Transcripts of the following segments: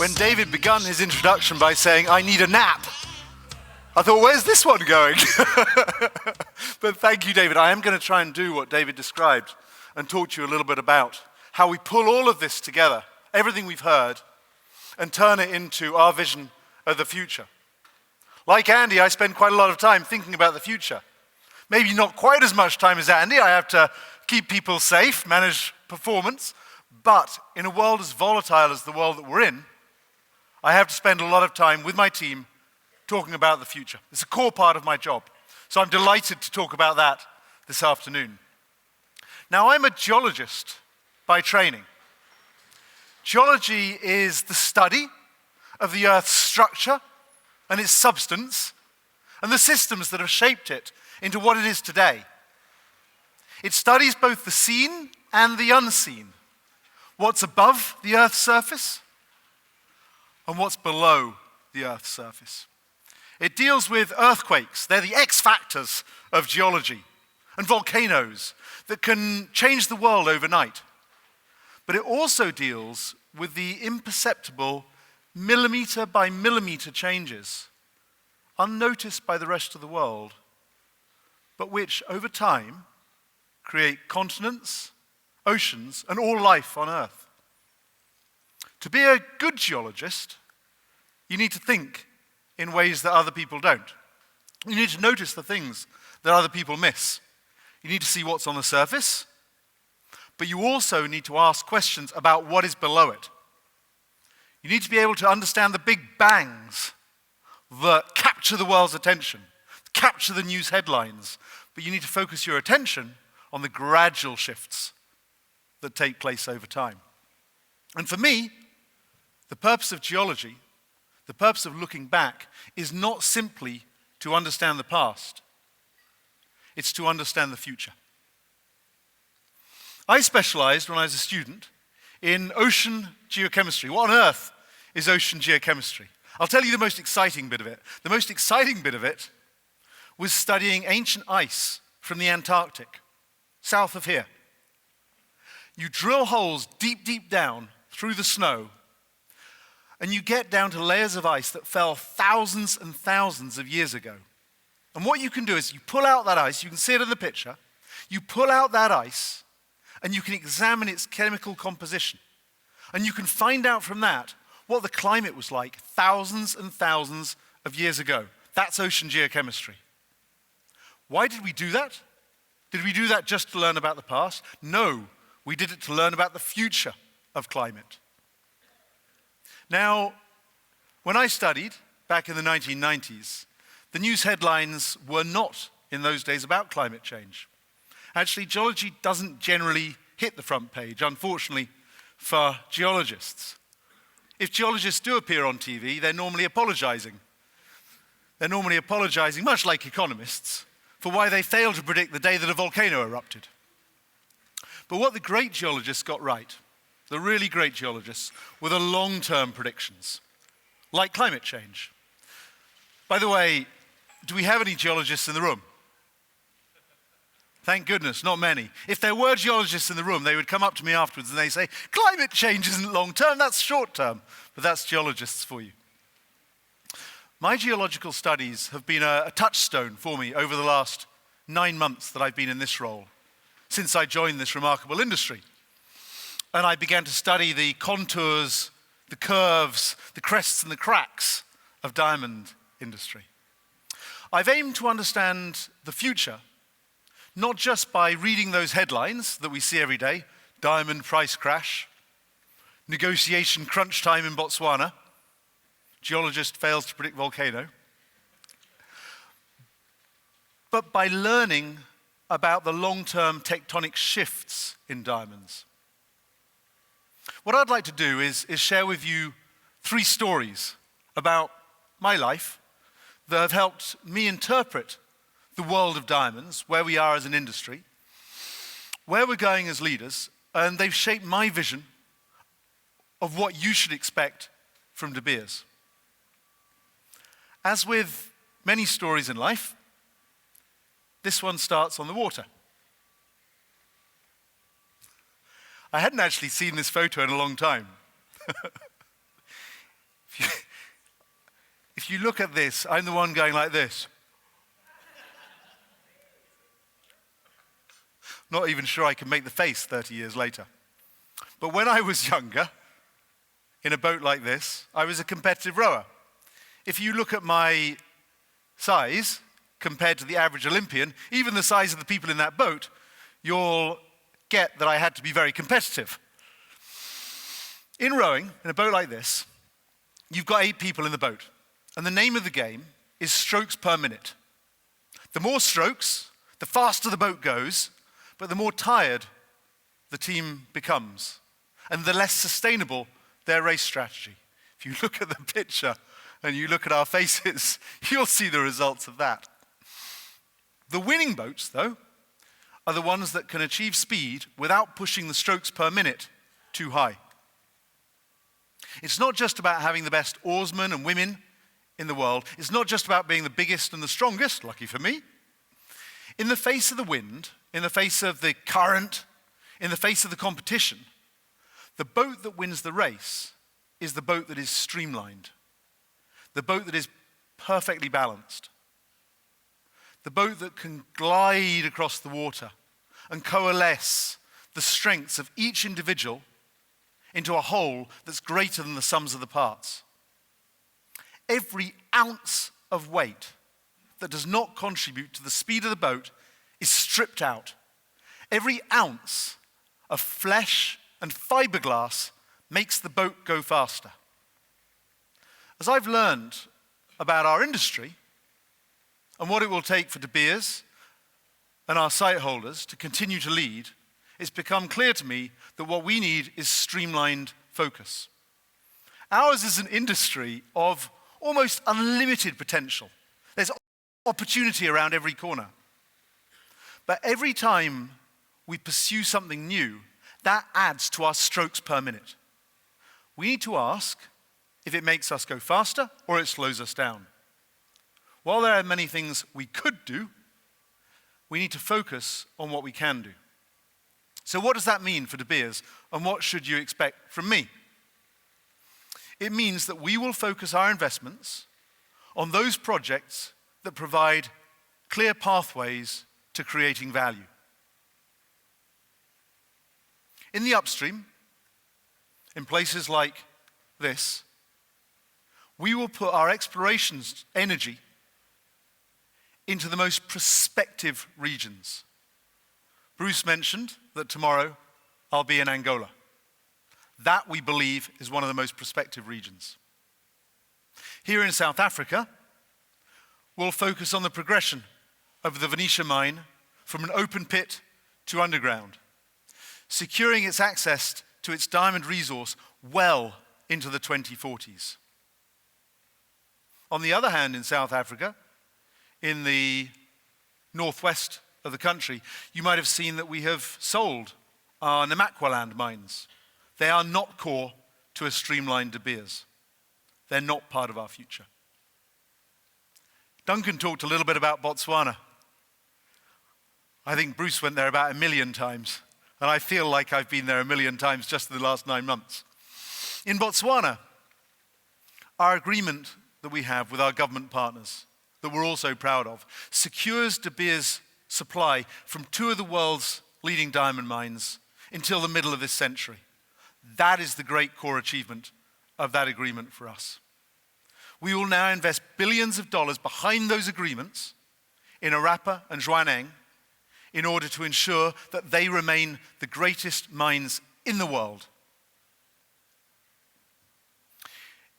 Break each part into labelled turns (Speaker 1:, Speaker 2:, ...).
Speaker 1: When David began his introduction by saying, "I need a nap," I thought, where's this one going? But thank you, David. I am going to try and do what David described and talk to you a little bit about how we pull all of this together, everything we've heard, and turn it into our vision of the future. Like Andy, I spend quite a lot of time thinking about the future. Maybe not quite as much time as Andy. I have to keep people safe, manage performance. But in a world as volatile as the world that we're in, I have to spend a lot of time with my team talking about the future. It's a core part of my job. So I'm delighted to talk about that this afternoon. Now, I'm a geologist by training. Geology is the study of the Earth's structure and its substance and the systems that have shaped it into what it is today. It studies both the seen and the unseen, what's above the Earth's surface and what's below the Earth's surface. It deals with earthquakes. They're the X factors of geology, and volcanoes that can change the world overnight. But it also deals with the imperceptible millimeter by millimeter changes, unnoticed by the rest of the world, but which over time create continents, oceans, and all life on Earth. To be a good geologist, you need to think in ways that other people don't. You need to notice the things that other people miss. You need to see what's on the surface, but you also need to ask questions about what is below it. You need to be able to understand the big bangs that capture the world's attention, capture the news headlines, but you need to focus your attention on the gradual shifts that take place over time. And for me, the purpose of geology, the purpose of looking back, is not simply to understand the past. It's to understand the future. I specialized when I was a student in ocean geochemistry. What on earth is ocean geochemistry? I'll tell you the most exciting bit of it. The most exciting bit of it was studying ancient ice from the Antarctic, south of here. You drill holes deep, deep down through the snow, and you get down to layers of ice that fell thousands and thousands of years ago. And what you can do is you pull out that ice, you can see it in the picture, you pull out that ice, and you can examine its chemical composition. And you can find out from that what the climate was like thousands and thousands of years ago. That's ocean geochemistry. Why did we do that? Did we do that just to learn about the past? No, we did it to learn about the future of climate. Now, when I studied back in the 1990s, the news headlines were not in those days about climate change. Actually, geology doesn't generally hit the front page, unfortunately, for geologists. If geologists do appear on TV, they're normally apologizing. They're normally apologizing, much like economists, for why they failed to predict the day that a volcano erupted. But what the great geologists got right, the really great geologists, were the long-term predictions, like climate change. By the way, do we have any geologists in the room? Thank goodness, not many. If there were geologists in the room, they would come up to me afterwards and they say, climate change isn't long-term, that's short-term. But that's geologists for you. My geological studies have been a touchstone for me over the last 9 months that I've been in this role, since I joined this remarkable industry. And I began to study the contours, the curves, the crests and the cracks of diamond industry. I've aimed to understand the future, not just by reading those headlines that we see every day, diamond price crash, negotiation crunch time in Botswana, geologist fails to predict volcano, but by learning about the long-term tectonic shifts in diamonds. What I'd like to do is share with you 3 stories about my life that have helped me interpret the world of diamonds, where we are as an industry, where we're going as leaders, and they've shaped my vision of what you should expect from De Beers. As with many stories in life, this one starts on the water. I hadn't actually seen this photo in a long time. If you look at this, I'm the one going like this. Not even sure I can make the face 30 years later. But when I was younger, in a boat like this, I was a competitive rower. If you look at my size compared to the average Olympian, even the size of the people in that boat, you'll get that I had to be very competitive. In rowing, in a boat like this, you've got 8 people in the boat. And the name of the game is strokes per minute. The more strokes, the faster the boat goes, but the more tired the team becomes, and the less sustainable their race strategy. If you look at the picture and you look at our faces, you'll see the results of that. The winning boats, though, are the ones that can achieve speed without pushing the strokes per minute too high. It's not just about having the best oarsmen and women in the world. It's not just about being the biggest and the strongest, lucky for me. In the face of the wind, in the face of the current, in the face of the competition, the boat that wins the race is the boat that is streamlined, the boat that is perfectly balanced, the boat that can glide across the water and coalesce the strengths of each individual into a whole that's greater than the sums of the parts. Every ounce of weight that does not contribute to the speed of the boat is stripped out. Every ounce of flesh and fiberglass makes the boat go faster. As I've learned about our industry and what it will take for De Beers and our Sightholders to continue to lead, it's become clear to me that what we need is streamlined focus. Ours is an industry of almost unlimited potential. There's opportunity around every corner. But every time we pursue something new, that adds to our strokes per minute. We need to ask if it makes us go faster or it slows us down. While there are many things we could do, we need to focus on what we can do. So what does that mean for De Beers, and what should you expect from me? It means that we will focus our investments on those projects that provide clear pathways to creating value. In the upstream, in places like this, we will put our explorations energy into the most prospective regions. Bruce mentioned that tomorrow I'll be in Angola. That, we believe, is one of the most prospective regions. Here in South Africa, we'll focus on the progression of the Venetia mine from an open pit to underground, securing its access to its diamond resource well into the 2040s. On the other hand, in South Africa, in the northwest of the country, you might have seen that we have sold our Namaqualand mines. They are not core to a streamlined De Beers. They're not part of our future. Duncan talked a little bit about Botswana. I think Bruce went there about 1 million times, and I feel like I've been there 1 million times just in the last 9 months. In Botswana, our agreement that we have with our government partners, that we're also proud of, secures De Beers' supply from 2 of the world's leading diamond mines until the middle of this century. That is the great core achievement of that agreement for us. We will now invest billions of dollars behind those agreements in Arapa and Zhuaneng in order to ensure that they remain the greatest mines in the world.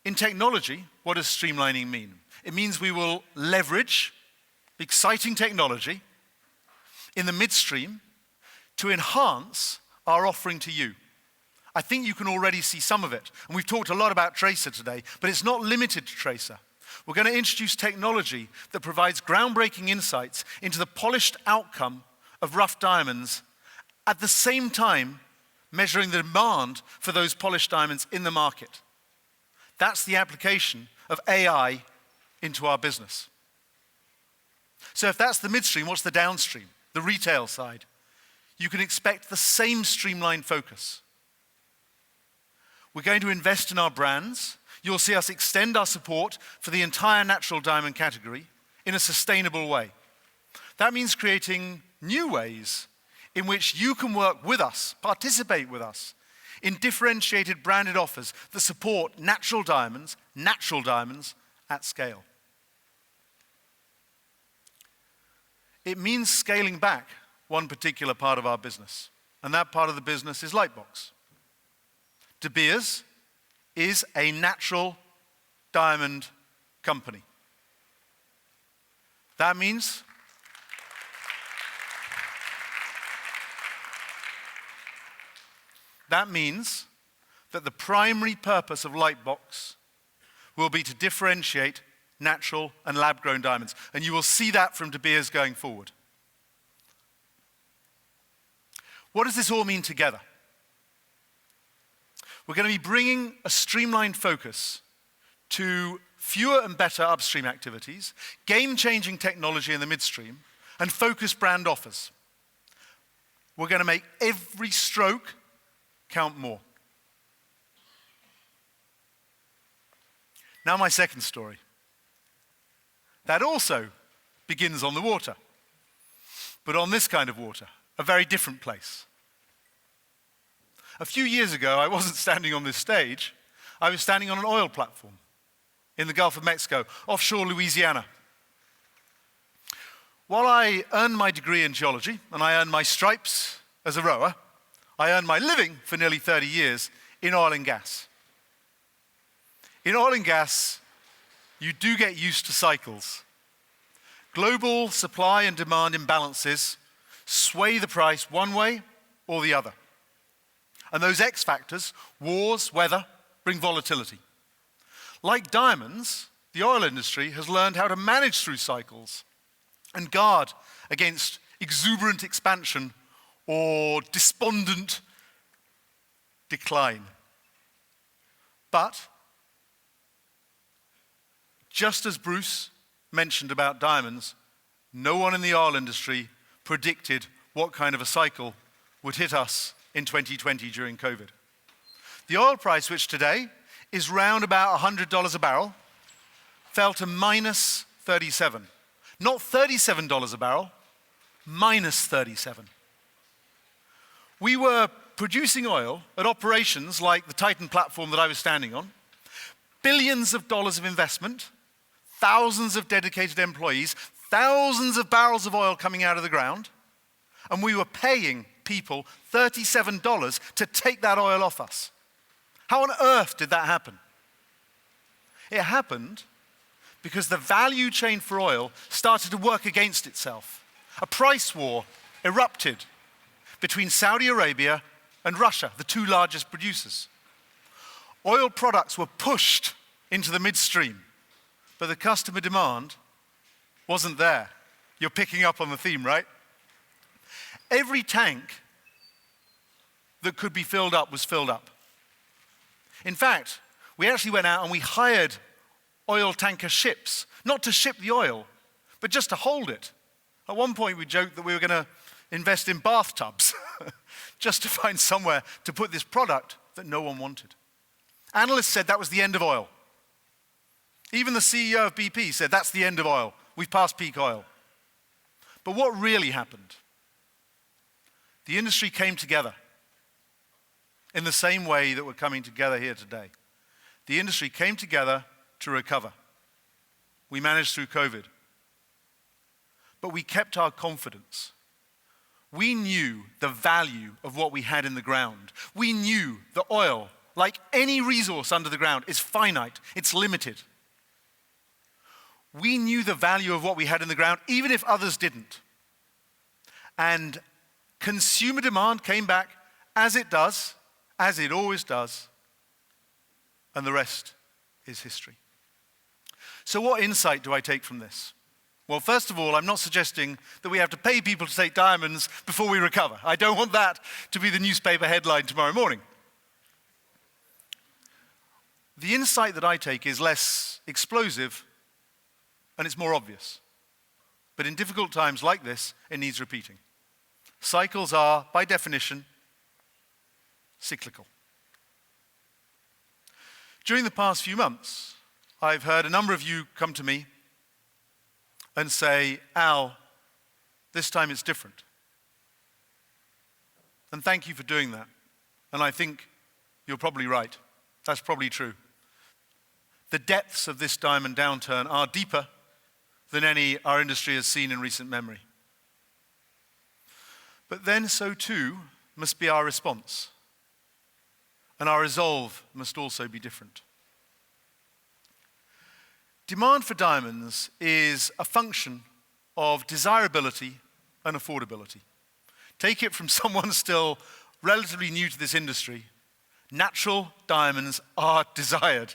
Speaker 1: In technology, what does streamlining mean? It means we will leverage exciting technology in the midstream to enhance our offering to you. I think you can already see some of it. And we've talked a lot about Tracer today, but it's not limited to Tracer. We're going to introduce technology that provides groundbreaking insights into the polished outcome of rough diamonds, at the same time measuring the demand for those polished diamonds in the market. That's the application of AI into our business. So if that's the midstream, what's the downstream? The retail side. You can expect the same streamlined focus. We're going to invest in our brands. You'll see us extend our support for the entire natural diamond category in a sustainable way. That means creating new ways in which you can work with us, participate with us, in differentiated branded offers that support natural diamonds at scale. It means scaling back one particular part of our business, and that part of the business is Lightbox. De Beers is a natural diamond company. That means that the primary purpose of Lightbox will be to differentiate natural and lab-grown diamonds. And you will see that from De Beers going forward. What does this all mean together? We're going to be bringing a streamlined focus to fewer and better upstream activities, game-changing technology in the midstream, and focused brand offers. We're going to make every stroke count more. Now my second story. That also begins on the water, but on this kind of water, a very different place. A few years ago, I wasn't standing on this stage. I was standing on an oil platform in the Gulf of Mexico, offshore Louisiana. While I earned my degree in geology and I earned my stripes as a rower, I earned my living for nearly 30 years in oil and gas. In oil and gas, you do get used to cycles. Global supply and demand imbalances sway the price one way or the other. And those X factors, wars, weather, bring volatility. Like diamonds, the oil industry has learned how to manage through cycles and guard against exuberant expansion or despondent decline. But, just as Bruce mentioned about diamonds, no one in the oil industry predicted what kind of a cycle would hit us in 2020 during COVID. The oil price, which today is round about $100 a barrel, fell to minus 37. Not $37 a barrel, minus 37. We were producing oil at operations like the Titan platform that I was standing on, billions of dollars of investment, thousands of dedicated employees, thousands of barrels of oil coming out of the ground, and we were paying people $37 to take that oil off us. How on earth did that happen? It happened because the value chain for oil started to work against itself. A price war erupted between Saudi Arabia and Russia, the two largest producers. Oil products were pushed into the midstream, but the customer demand wasn't there. You're picking up on the theme, right? Every tank that could be filled up was filled up. In fact, we actually went out and we hired oil tanker ships, not to ship the oil, but just to hold it. At one point we joked that we were going to invest in bathtubs just to find somewhere to put this product that no one wanted. Analysts said that was the end of oil. Even the CEO of BP said that's the end of oil. We've passed peak oil. But what really happened? The industry came together in the same way that we're coming together here today. The industry came together to recover. We managed through COVID. But we kept our confidence. We knew the value of what we had in the ground. We knew the oil, like any resource under the ground, is finite, it's limited. We knew the value of what we had in the ground, even if others didn't. And consumer demand came back as it does, as it always does, and the rest is history. So what insight do I take from this? Well, first of all, I'm not suggesting that we have to pay people to take diamonds before we recover. I don't want that to be the newspaper headline tomorrow morning. The insight that I take is less explosive and it's more obvious. But in difficult times like this, it needs repeating. Cycles are, by definition, cyclical. During the past few months, I've heard a number of you come to me and say, Al, this time it's different. And thank you for doing that. And I think you're probably right. That's probably true. The depths of this diamond downturn are deeper than any our industry has seen in recent memory. But then so too must be our response. And our resolve must also be different. Demand for diamonds is a function of desirability and affordability. Take it from someone still relatively new to this industry. Natural diamonds are desired.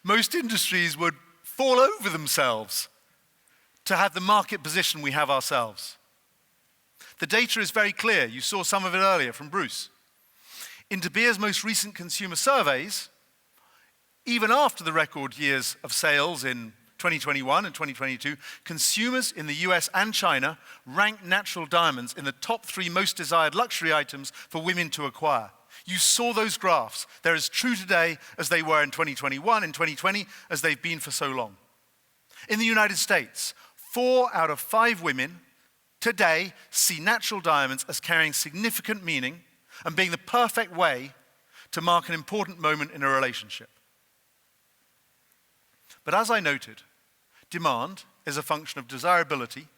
Speaker 1: Most industries would fall over themselves to have the market position we have ourselves. The data is very clear. You saw some of it earlier from Bruce. In De Beers' most recent consumer surveys, even after the record years of sales in 2021 and 2022, consumers in the US and China ranked natural diamonds in the top 3 most desired luxury items for women to acquire. You saw those graphs. They're as true today as they were in 2021 and 2020 as they've been for so long. In the United States, 4 out of 5 women today see natural diamonds as carrying significant meaning and being the perfect way to mark an important moment in a relationship. But as I noted, demand is a function of desirability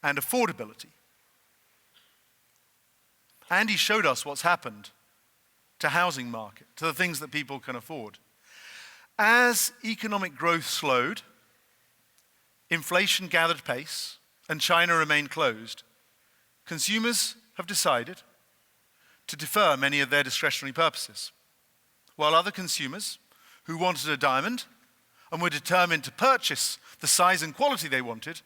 Speaker 1: and affordability. Andy showed us what's happened to housing market, to the things that people can afford. As economic growth slowed, inflation gathered pace, and China remained closed, consumers have decided to defer many of their discretionary purposes, while other consumers who wanted a diamond and were determined to purchase the size and quality they wanted,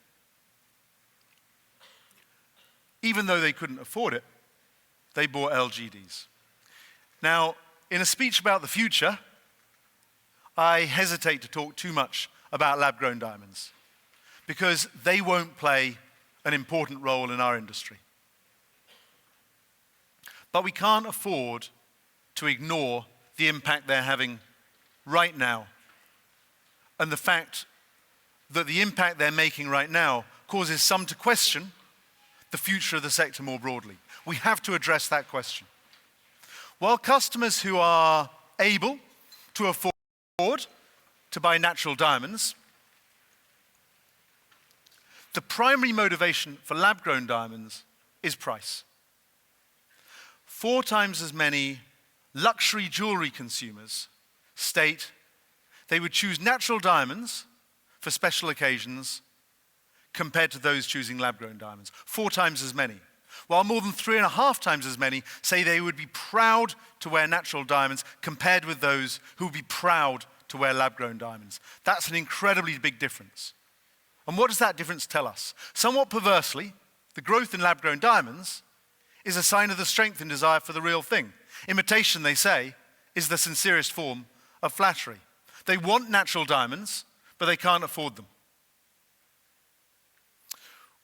Speaker 1: even though they couldn't afford it, they bought LGDs. Now, in a speech about the future, I hesitate to talk too much about lab-grown diamonds because they won't play an important role in our industry. But we can't afford to ignore the impact they're having right now and the fact that the impact they're making right now causes some to question the future of the sector more broadly. We have to address that question. While customers who are able to afford to buy natural diamonds, the primary motivation for lab-grown diamonds is price. 4 times as many luxury jewelry consumers state they would choose natural diamonds for special occasions compared to those choosing lab-grown diamonds. 4 times as many. While more than 3.5 times as many say they would be proud to wear natural diamonds compared with those who would be proud to wear lab-grown diamonds. That's an incredibly big difference. And what does that difference tell us? Somewhat perversely, the growth in lab-grown diamonds is a sign of the strength and desire for the real thing. Imitation, they say, is the sincerest form of flattery. They want natural diamonds, but they can't afford them.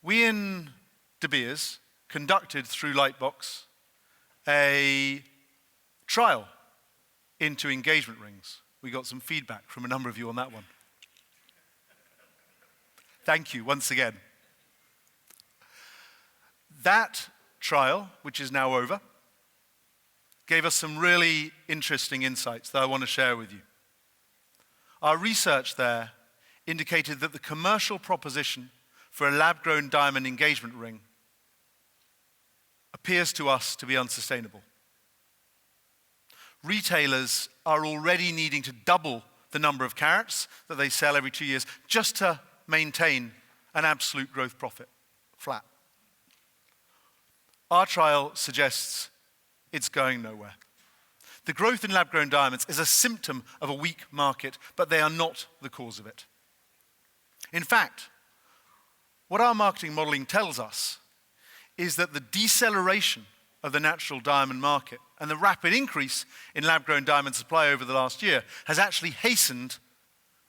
Speaker 1: We in De Beers conducted through Lightbox a trial into engagement rings. We got some feedback from a number of you on that one. Thank you once again. That trial, which is now over, gave us some really interesting insights that I want to share with you. Our research there indicated that the commercial proposition for a lab-grown diamond engagement ring appears to us to be unsustainable. Retailers are already needing to double the number of carats that they sell every 2 years just to maintain an absolute growth profit, flat. Our trial suggests it's going nowhere. The growth in lab-grown diamonds is a symptom of a weak market, but they are not the cause of it. In fact, what our marketing modeling tells us is that the deceleration of the natural diamond market and the rapid increase in lab-grown diamond supply over the last year has actually hastened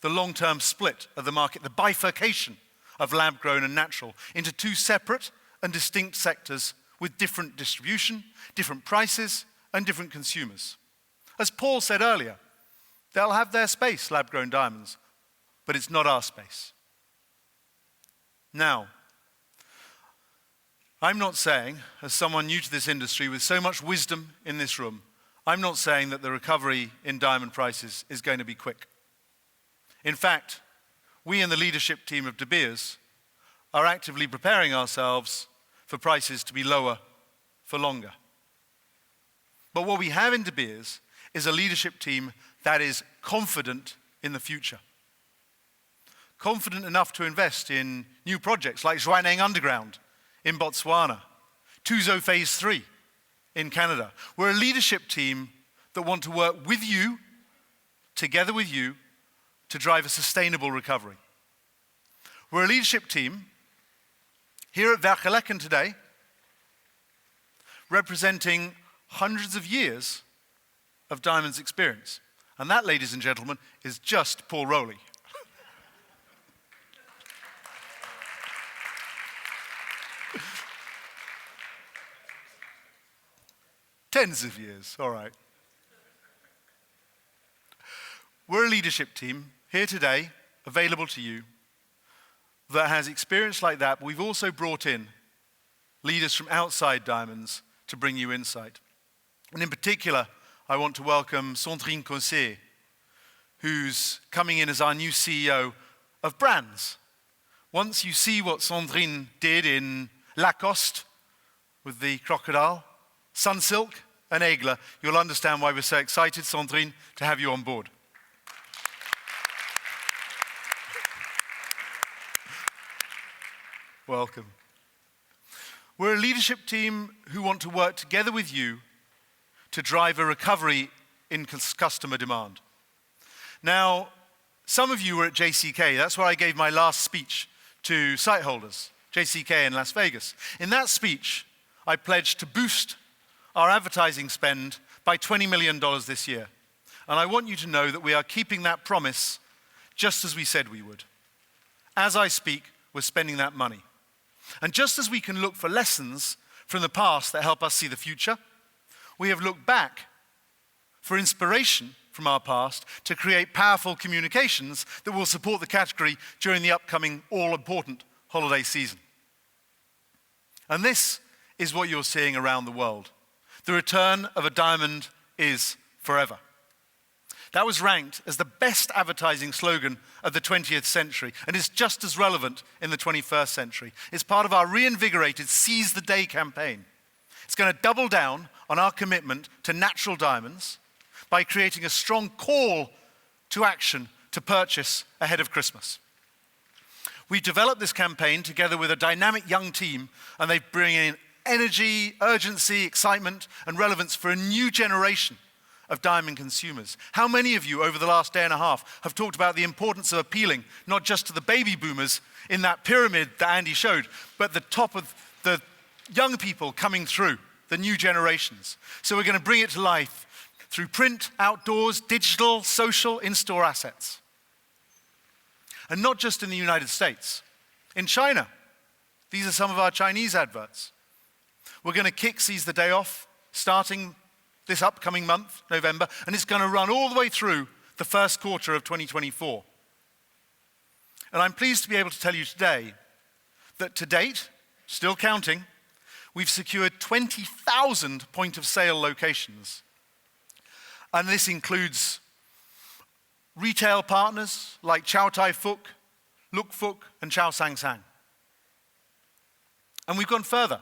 Speaker 1: the long-term split of the market, the bifurcation of lab-grown and natural into 2 separate and distinct sectors with different distribution, different prices, and different consumers. As Paul said earlier, They'll have their space, lab-grown diamonds, but it's not our space. Now, I'm not saying, as someone new to this industry with so much wisdom in this room, I'm not saying that the recovery in diamond prices is going to be quick. In fact, we in the leadership team of De Beers are actively preparing ourselves for prices to be lower for longer. But what we have in De Beers is a leadership team that is confident in the future. Confident enough to invest in new projects like Zhuaneng Underground in Botswana, Tuzo Phase 3 in Canada. We're a leadership team that want to work with you, together with you, to drive a sustainable recovery. We're a leadership team here at Vergeleken today, representing hundreds of years of diamonds experience. And that, ladies and gentlemen, is just Paul Rowley. Tens of years, all right. We're a leadership team here today, available to you, that has experience like that, but we've also brought in leaders from outside diamonds to bring you insight. And in particular, I want to welcome Sandrine Cossé, who's coming in as our new CEO of brands. Once you see what Sandrine did in Lacoste with the crocodile, Sunsilk and Aigle, you'll understand why we're so excited, Sandrine, to have you on board. Welcome. We're a leadership team who want to work together with you to drive a recovery in customer demand. Now, some of you were at JCK. That's where I gave my last speech to Sightholders, JCK in Las Vegas. In that speech, I pledged to boost our advertising spend by $20 million this year. And I want you to know that we are keeping that promise just as we said we would. As I speak, we're spending that money. And just as we can look for lessons from the past that help us see the future, we have looked back for inspiration from our past to create powerful communications that will support the category during the upcoming all-important holiday season. And this is what you're seeing around the world. The return of a diamond is forever. That was ranked as the best advertising slogan of the 20th century and is just as relevant in the 21st century. It's part of our reinvigorated Seize the Day campaign. It's going to double down on our commitment to natural diamonds by creating a strong call to action to purchase ahead of Christmas. We developed this campaign together with a dynamic young team, and they bring in energy, urgency, excitement, and relevance for a new generation of diamond consumers. How many of you over the last day and a half have talked about the importance of appealing not just to the baby boomers in that pyramid that Andy showed, but the top of the young people coming through, the new generations? So we're going to bring it to life through print, outdoors, digital, social, in-store assets. And not just in the United States. In China, these are some of our Chinese adverts. We're going to kick Seize the Day off, starting this upcoming month, November, and it's going to run all the way through the first quarter of 2024. And I'm pleased to be able to tell you today that to date, still counting, we've secured 20,000 point-of-sale locations. And this includes retail partners like Chow Tai Fook, Luk Fook, and Chow Sang Sang. And we've gone further.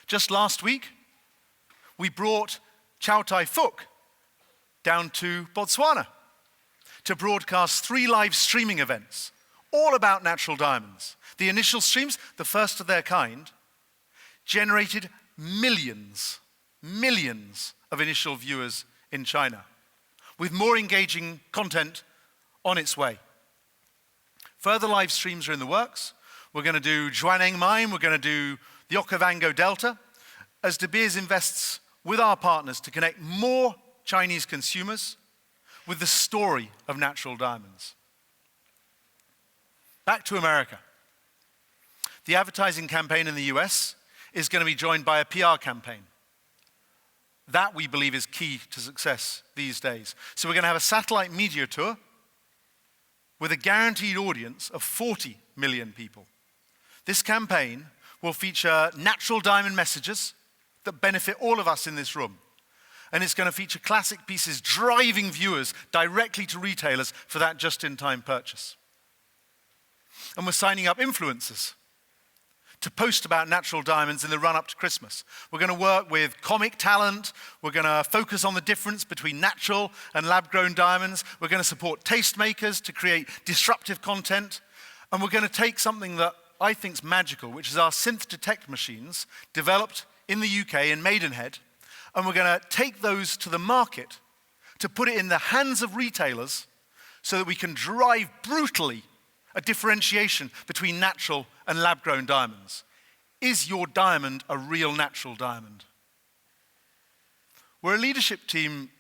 Speaker 1: Just last week, we brought Chow Tai Fook down to Botswana to broadcast 3 live streaming events, all about natural diamonds. The initial streams, the first of their kind, generated millions of initial viewers in China, with more engaging content on its way. Further live streams are in the works. We're going to do Zhuaneng Mine, we're going to do the Okavango Delta, as De Beers invests with our partners to connect more Chinese consumers with the story of natural diamonds. Back to America. The advertising campaign in the US is going to be joined by a PR campaign. That, we believe, is key to success these days. So we're going to have a satellite media tour with a guaranteed audience of 40 million people. This campaign will feature natural diamond messages that benefit all of us in this room. And it's going to feature classic pieces driving viewers directly to retailers for that just-in-time purchase. And we're signing up influencers to post about natural diamonds in the run-up to Christmas. We're going to work with comic talent. We're going to focus on the difference between natural and lab-grown diamonds. We're going to support tastemakers to create disruptive content. And we're going to take something that I think is magical, which is our synth detect machines, developed in the UK in Maidenhead, and we're going to take those to the market to put it in the hands of retailers so that we can drive brutally a differentiation between natural and lab-grown diamonds. Is your diamond a real natural diamond? We're a leadership team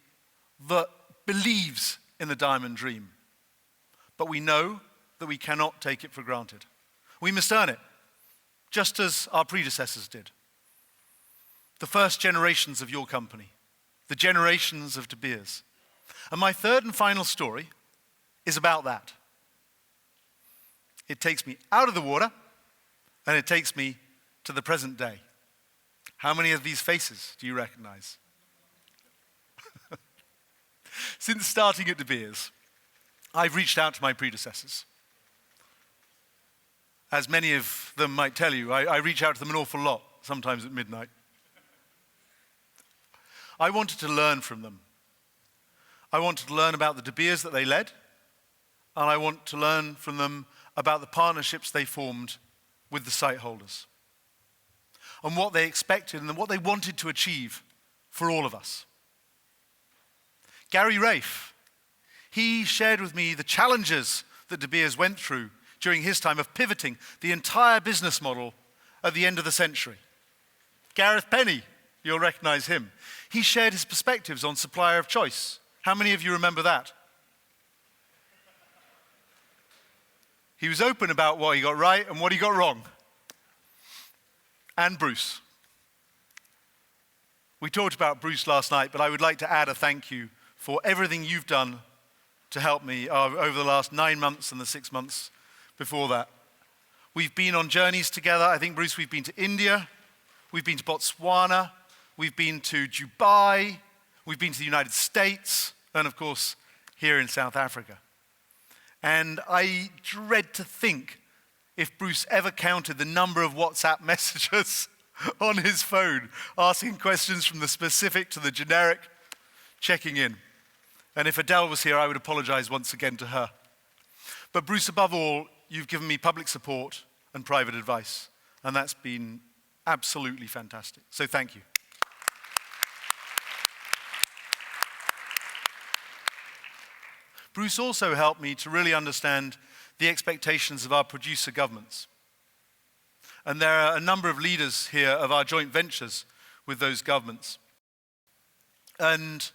Speaker 1: that believes in the diamond dream, but we know that we cannot take it for granted. We must earn it, just as our predecessors did. The first generations of your company, the generations of De Beers. And my third and final story is about that. It takes me out of the water, and it takes me to the present day. How many of these faces do you recognize? Since starting at De Beers, I've reached out to my predecessors. As many of them might tell you, I reach out to them an awful lot, sometimes at midnight. I wanted to learn from them. I wanted to learn about the De Beers that they led, and I want to learn from them about the partnerships they formed with the Sightholders, and what they expected and what they wanted to achieve for all of us. Gary Rafe, he shared with me the challenges that De Beers went through during his time of pivoting the entire business model at the end of the century. Gareth Penny, you'll recognize him. He shared his perspectives on supplier of choice. How many of you remember that? He was open about what he got right and what he got wrong. And Bruce. We talked about Bruce last night, but I would like to add a thank you for everything you've done to help me over the last 9 months and the 6 months before that. We've been on journeys together. I think, Bruce, we've been to India, we've been to Botswana, we've been to Dubai, we've been to the United States, and of course, here in South Africa. And I dread to think if Bruce ever counted the number of WhatsApp messages on his phone, asking questions from the specific to the generic, checking in. And if Adele was here, I would apologize once again to her. But Bruce, above all, you've given me public support and private advice, and that's been absolutely fantastic. So thank you. Bruce also helped me to really understand the expectations of our producer governments. And there are a number of leaders here of our joint ventures with those governments. And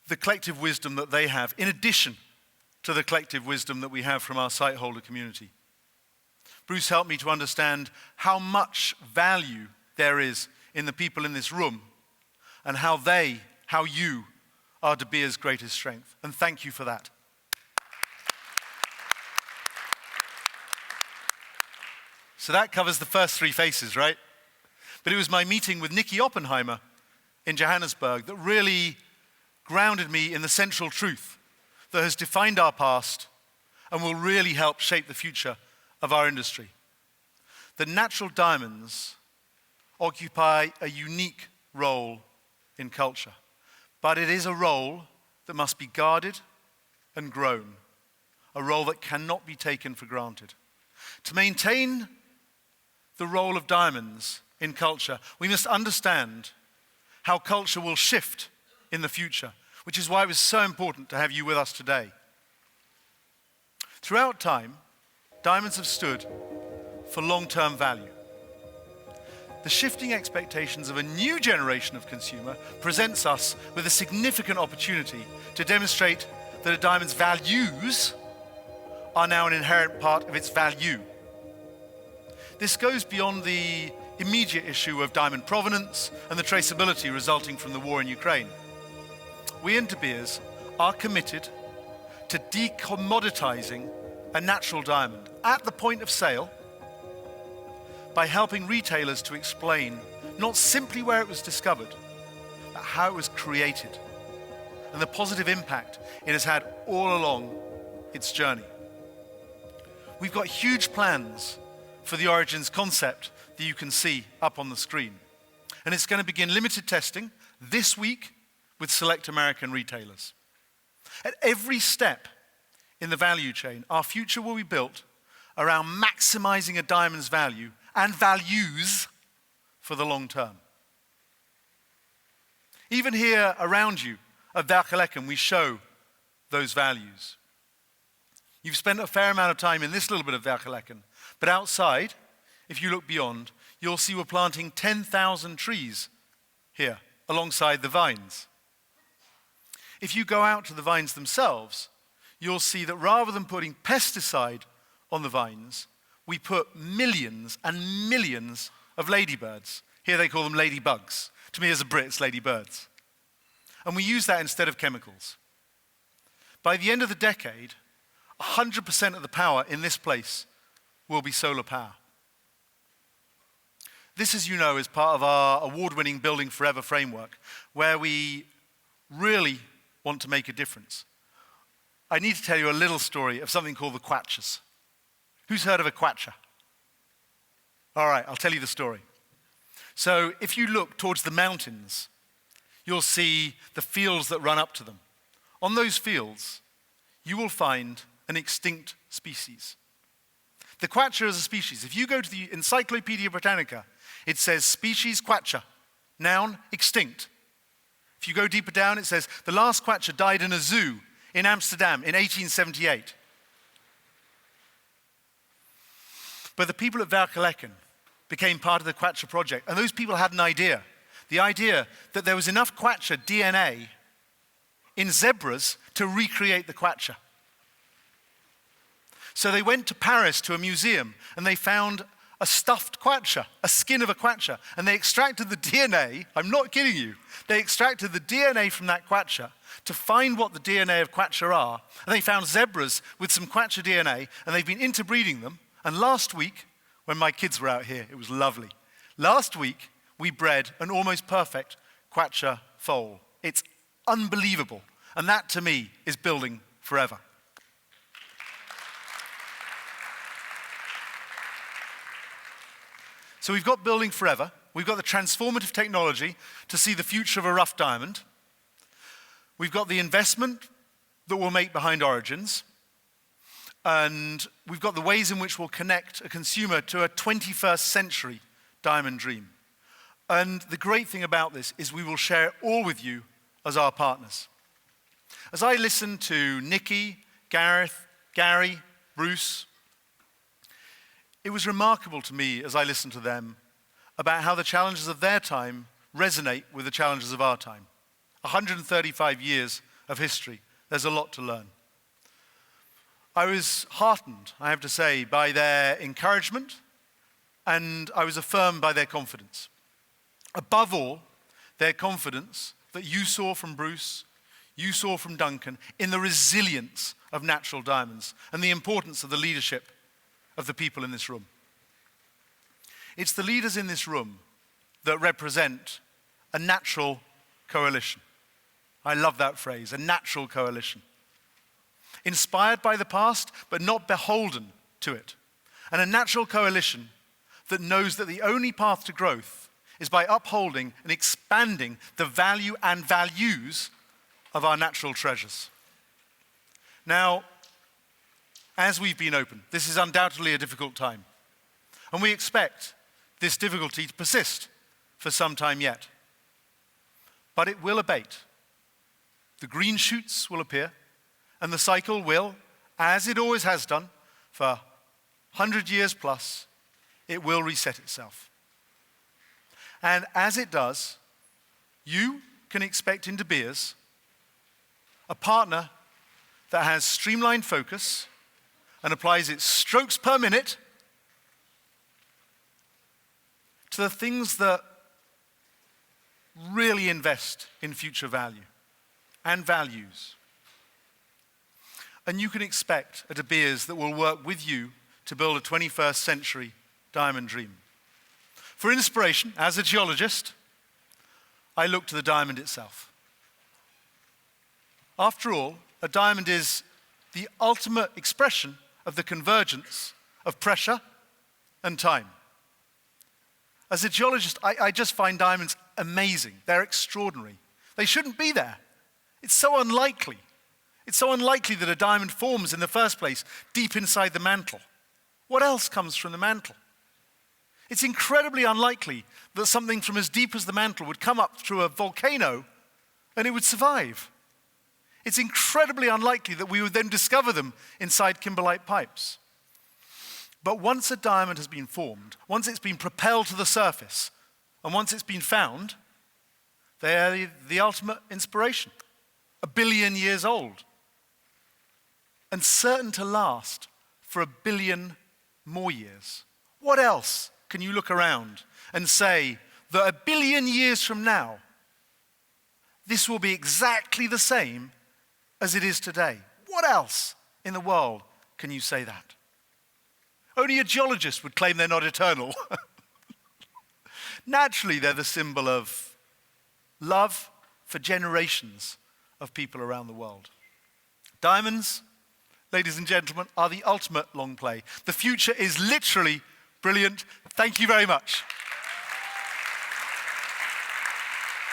Speaker 1: the collective wisdom that they have, in addition to the collective wisdom that we have from our Sightholder community. Bruce helped me to understand how much value there is in the people in this room and how you are De Beers' greatest strength. And thank you for that. So that covers the first 3 faces, right? But it was my meeting with Nicky Oppenheimer in Johannesburg that really grounded me in the central truth that has defined our past and will really help shape the future of our industry. The natural diamonds occupy a unique role in culture, but it is a role that must be guarded and grown, a role that cannot be taken for granted. To maintain the role of diamonds in culture, we must understand how culture will shift in the future, which is why it was so important to have you with us today. Throughout time, diamonds have stood for long-term value. The shifting expectations of a new generation of consumer presents us with a significant opportunity to demonstrate that a diamond's values are now an inherent part of its value. This goes beyond the immediate issue of diamond provenance and the traceability resulting from the war in Ukraine. We in De Beers are committed to decommoditizing a natural diamond at the point of sale by helping retailers to explain not simply where it was discovered, but how it was created and the positive impact it has had all along its journey. We've got huge plans for the Origins concept that you can see up on the screen. And it's going to begin limited testing this week with select American retailers. At every step in the value chain, our future will be built around maximizing a diamond's value and values for the long term. Even here around you at Vergeleken, we show those values. You've spent a fair amount of time in this little bit of Vergeleken, but outside, if you look beyond, you'll see we're planting 10,000 trees here alongside the vines. If you go out to the vines themselves, you'll see that rather than putting pesticide on the vines, we put millions and millions of ladybirds. Here they call them ladybugs. To me as a Brit, it's ladybirds. And we use that instead of chemicals. By the end of the decade, 100% of the power in this place will be solar power. This, as you know, is part of our award-winning Building Forever framework, where we really want to make a difference. I need to tell you a little story of something called the quatchers. Who's heard of a quatcher? All right, I'll tell you the story. So if you look towards the mountains, you'll see the fields that run up to them. On those fields, you will find an extinct species. The quatcher is a species. If you go to the Encyclopedia Britannica, it says species quatcher, noun, extinct. If you go deeper down, it says the last quatcher died in a zoo in Amsterdam in 1878. But the people at Vergeleken became part of the quatcher project, and those people had an idea. The idea that there was enough quatcher DNA in zebras to recreate the quatcher. So they went to Paris to a museum and they found a stuffed quatcher, a skin of a quatcher, and they extracted the DNA, I'm not kidding you, they extracted the DNA from that quatcher to find what the DNA of quatcher are, and they found zebras with some quatcher DNA, and they've been interbreeding them, and last week, when my kids were out here, it was lovely. Last week, we bred an almost perfect quatcher foal. It's unbelievable, and that to me is building forever. So we've got building forever. We've got the transformative technology to see the future of a rough diamond. We've got the investment that we'll make behind Origins. And we've got the ways in which we'll connect a consumer to a 21st century diamond dream. And the great thing about this is we will share it all with you as our partners. As I listen to Nikki, Gareth, Gary, Bruce, it was remarkable to me as I listened to them about how the challenges of their time resonate with the challenges of our time. 135 years of history, there's a lot to learn. I was heartened, I have to say, by their encouragement, and I was affirmed by their confidence. Above all, their confidence that you saw from Bruce, you saw from Duncan, in the resilience of natural diamonds and the importance of the leadership of the people in this room. It's the leaders in this room that represent a natural coalition. I love that phrase, a natural coalition. Inspired by the past, but not beholden to it. And a natural coalition that knows that the only path to growth is by upholding and expanding the value and values of our natural treasures. Now, as we've been open, this is undoubtedly a difficult time. And we expect this difficulty to persist for some time yet. But it will abate. The green shoots will appear, and the cycle will, as it always has done, for 100 years plus, it will reset itself. And as it does, you can expect in De Beers a partner that has streamlined focus and applies its strokes per minute to the things that really invest in future value and values. And you can expect a De Beers that will work with you to build a 21st century diamond dream. For inspiration, as a geologist, I look to the diamond itself. After all, a diamond is the ultimate expression of the convergence of pressure and time. As a geologist, I just find diamonds amazing. They're extraordinary. They shouldn't be there. It's so unlikely. It's so unlikely that a diamond forms in the first place deep inside the mantle. What else comes from the mantle? It's incredibly unlikely that something from as deep as the mantle would come up through a volcano and it would survive. It's incredibly unlikely that we would then discover them inside kimberlite pipes. But once a diamond has been formed, once it's been propelled to the surface, and once it's been found, they are the ultimate inspiration. 1 billion years old. And certain to last for 1 billion more years. What else can you look around and say that 1 billion years from now, this will be exactly the same as it is today? What else in the world can you say that? Only a geologist would claim they're not eternal. Naturally, they're the symbol of love for generations of people around the world. Diamonds, ladies and gentlemen, are the ultimate long play. The future is literally brilliant. Thank you very much.